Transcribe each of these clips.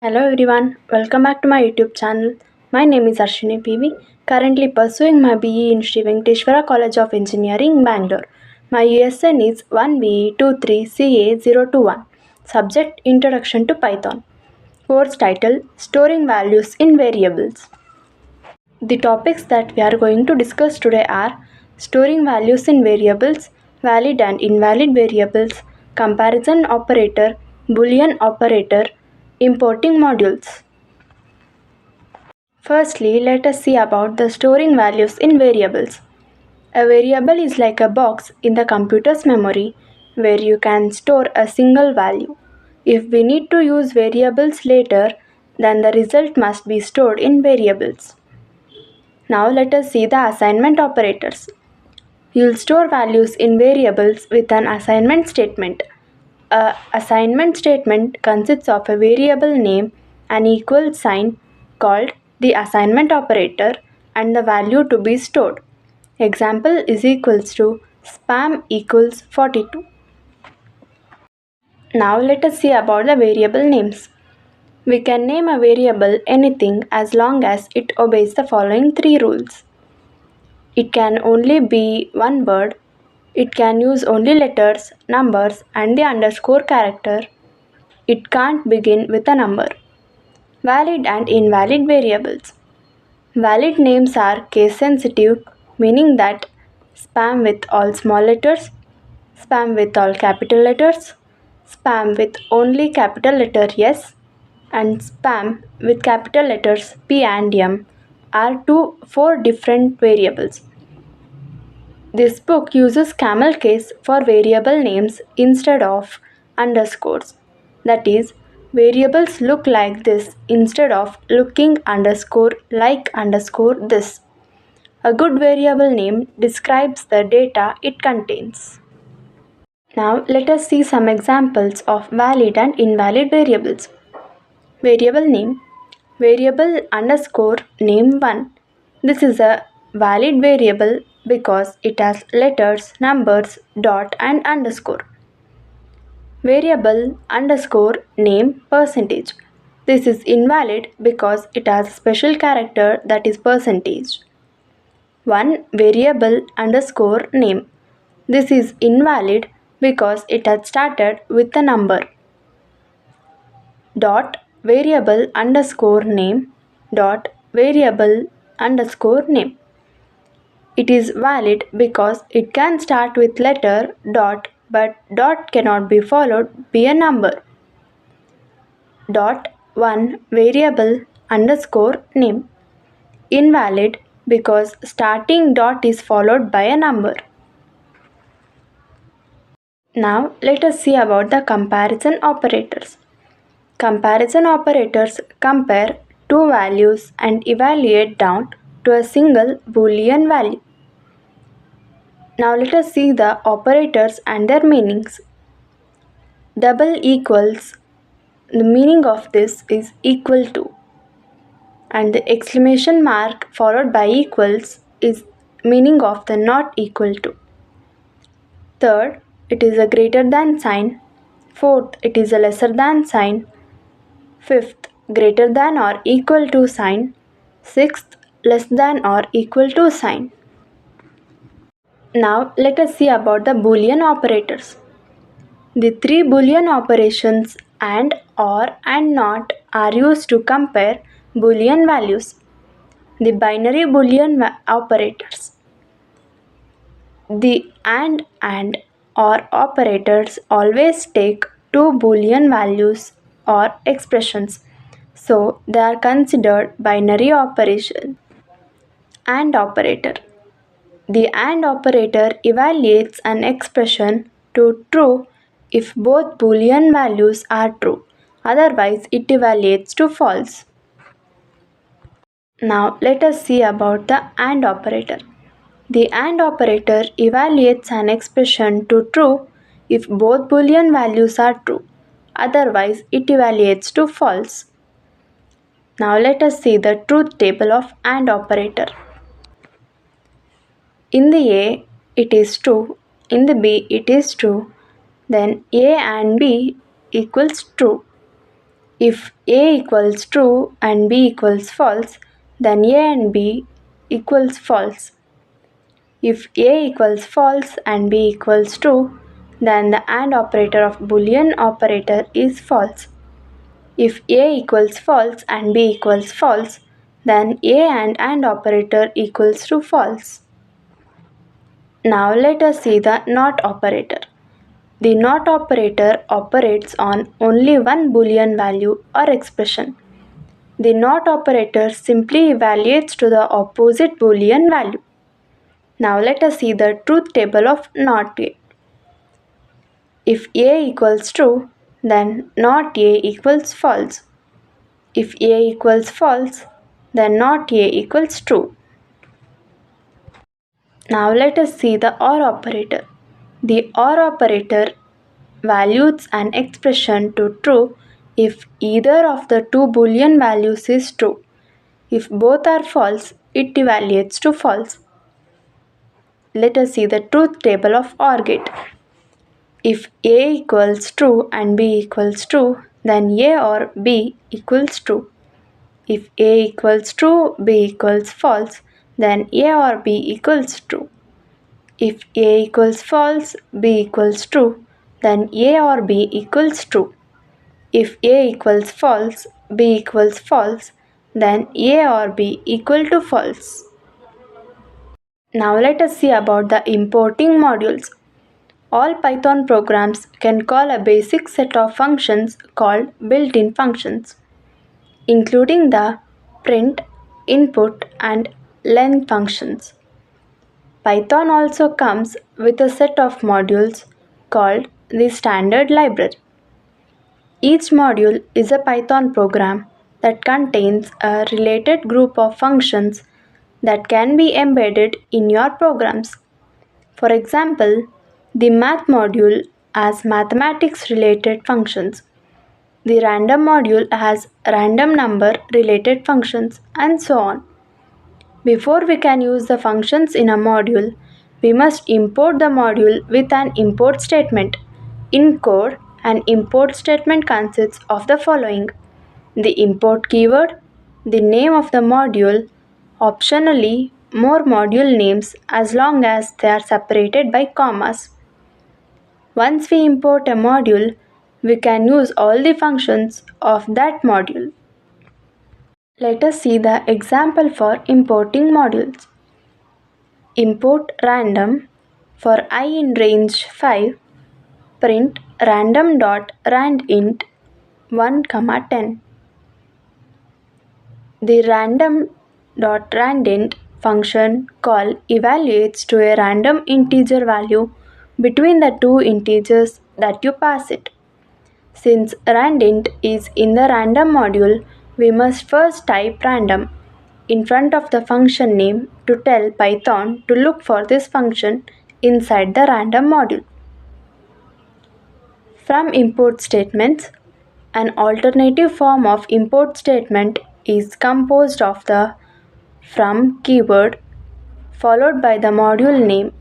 Hello everyone, welcome back to my YouTube channel. My name is Harshini.P.V. Currently pursuing my BE in Sri Venkateshwara College of Engineering, Bangalore. My USN is 1BE23CA021. Subject Introduction to Python. Course title Storing Values in Variables. The topics that we are going to discuss today are storing values in variables, valid and invalid variables, comparison operator, Boolean operator, importing modules. Firstly, let us see about the storing values in variables. A variable is like a box in the computer's memory where you can store a single value. If we need to use variables later, then the result must be stored in variables. Now let us see the assignment operators. You'll store values in variables with an assignment statement. A assignment statement consists of a variable name, an equal sign called the assignment operator, and the value to be stored. Example is equals to spam equals 42. Now let us see about the variable names. We can name a variable anything as long as it obeys the following three rules. It can only be one word. It can use only letters, numbers, and the underscore character. It can't begin with a number. Valid and invalid variables. Valid names are case sensitive, meaning that spam with all small letters, spam with all capital letters, spam with only capital letter S, and spam with capital letters P and M are four different variables. This book uses camel case for variable names instead of underscores. That is, variables look like this instead of looking underscore like underscore this. A good variable name describes the data it contains. Now let us see some examples of valid and invalid variables. Variable name. Variable underscore name 1. This is a valid variable because it has letters, numbers, dot and underscore. Variable underscore name percentage. This is invalid because it has a special character that is percentage. 1 variable underscore name. This is invalid because it had started with a number. Dot variable underscore name dot variable underscore name. It is valid because it can start with letter dot but dot cannot be followed by a number. Dot 1 variable underscore name. Invalid because starting dot is followed by a number. Now let us see about the comparison operators. Comparison operators compare two values and evaluate down to a single Boolean value. Now let us see the operators and their meanings. Double equals, the meaning of this is equal to, and the exclamation mark followed by equals is meaning of the not equal to. Third, it is a greater than sign. Fourth, it is a lesser than sign. Fifth, greater than or equal to sign. Sixth, less than or equal to sign. Now let us see about the Boolean operators. The three Boolean operations and, or, and not are used to compare Boolean values. The binary Boolean operators. The and, or operators always take two Boolean values or expressions, so they are considered binary operation. And operator. The AND operator evaluates an expression to true if both Boolean values are true, otherwise it evaluates to false. Now let us see about the AND operator. The AND operator evaluates an expression to true if both Boolean values are true, otherwise it evaluates to false. Now let us see the truth table of AND operator. In the A, it is true. In the B, it is true. Then A and B equals true. If A equals true and B equals false, then A and B equals false. If A equals false and B equals true, then the AND operator of Boolean operator is false. If A equals false and B equals false, then A and AND operator equals to false. Now let us see the NOT operator. The NOT operator operates on only one Boolean value or expression. The NOT operator simply evaluates to the opposite Boolean value. Now let us see the truth table of NOT A. If A equals true, then NOT A equals false. If A equals false, then NOT A equals true. Now let us see the OR operator. The OR operator values an expression to true if either of the two Boolean values is true. If both are false, it evaluates to false. Let us see the truth table of OR gate. If A equals true and B equals true, then A or B equals true. If A equals true, B equals false, then A or B equals true. If A equals false, B equals true, then A or B equals true. If A equals false, B equals false, then A or B equal to false. Now let us see about the importing modules. All Python programs can call a basic set of functions called built-in functions, including the print, input, and len functions. Python also comes with a set of modules called the standard library. Each module is a Python program that contains a related group of functions that can be embedded in your programs. For example, the math module has mathematics related functions. The random module has random number related functions, and so on. Before we can use the functions in a module, we must import the module with an import statement. In code, an import statement consists of the following: the import keyword, the name of the module, optionally more module names as long as they are separated by commas. Once we import a module, we can use all the functions of that module. Let us see the example for importing modules. Import random for I in range 5, print random.randint 1, 10. The random.randint function call evaluates to a random integer value between the two integers that you pass it. Since randint is in the random module, we must first type random in front of the function name to tell Python to look for this function inside the random module. From import statements, an alternative form of import statement is composed of the from keyword followed by the module name,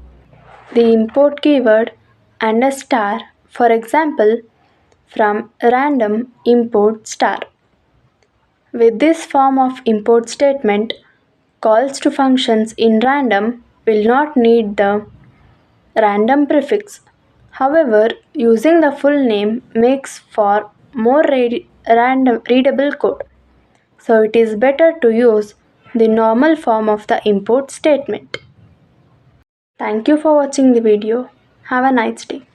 the import keyword, and a star. For example, from random import star. With this form of import statement, calls to functions in random will not need the random prefix. However, using the full name makes for more random readable code. So it is better to use the normal form of the import statement. Thank you for watching the video. Have a nice day.